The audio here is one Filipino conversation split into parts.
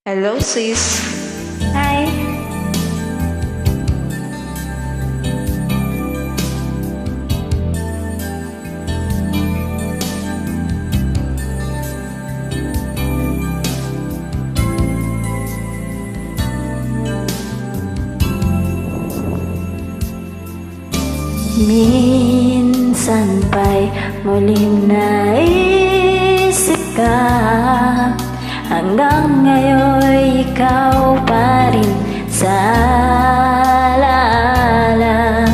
Hello, sis. Hi. Minsan ba'y muling naisip ka? Hanggang ngayon ikaw pa rin sa alaala.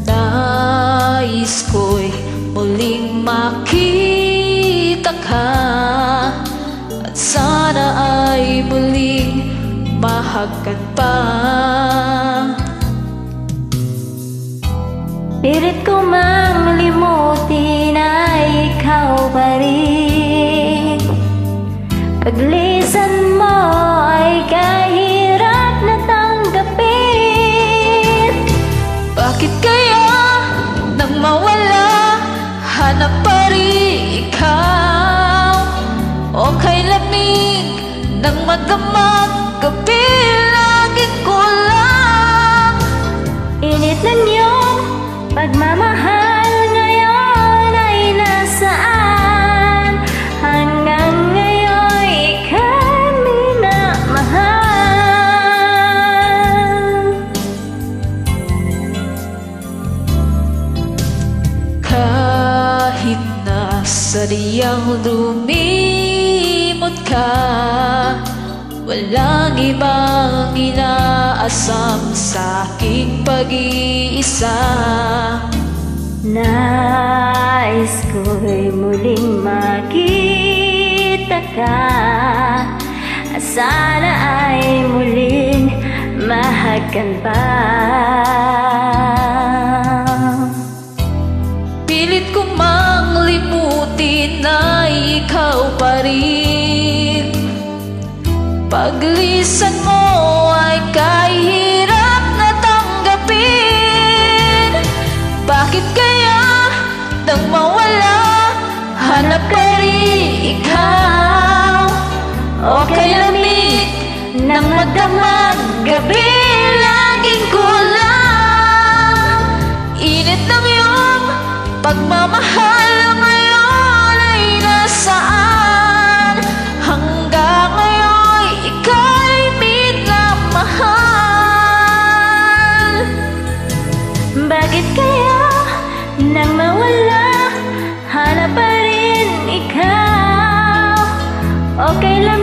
Nais ko'y muling makita ka, at sana ay muling mahagkan pa. Pilit ko mang limutin ay ikaw pa rin. Paglisan mo ay kahirap na tanggapin. Bakit kaya nang mawala, hanap pa rin ikaw? O kay lamig ng magdamag gabi, laging kulang. Init ng iyong pagmamahal ngayon ay nasaan? Hanggang ngayon ika'y minamahal. Kahit na sadyang lumimot ka, walang ibang inaasam sa aking pag-iisa. Nais ko'y muling makita ka, sana ay muling mahagkan pa. Pilit ko mang limutin na ikaw pa rin. Paglisan mo ay kahirap na tanggapin. Bakit kaya nang mawala, hanap ka rin ikaw? O kay lamig ng magdamag gabi, laging kulang. Init ng iyong pagmamahal ngayon ay nasaan? Hanggang ngayon ika'y minamahal. Bakit kaya nang mawala, hanap pa rin ikaw? Okay lang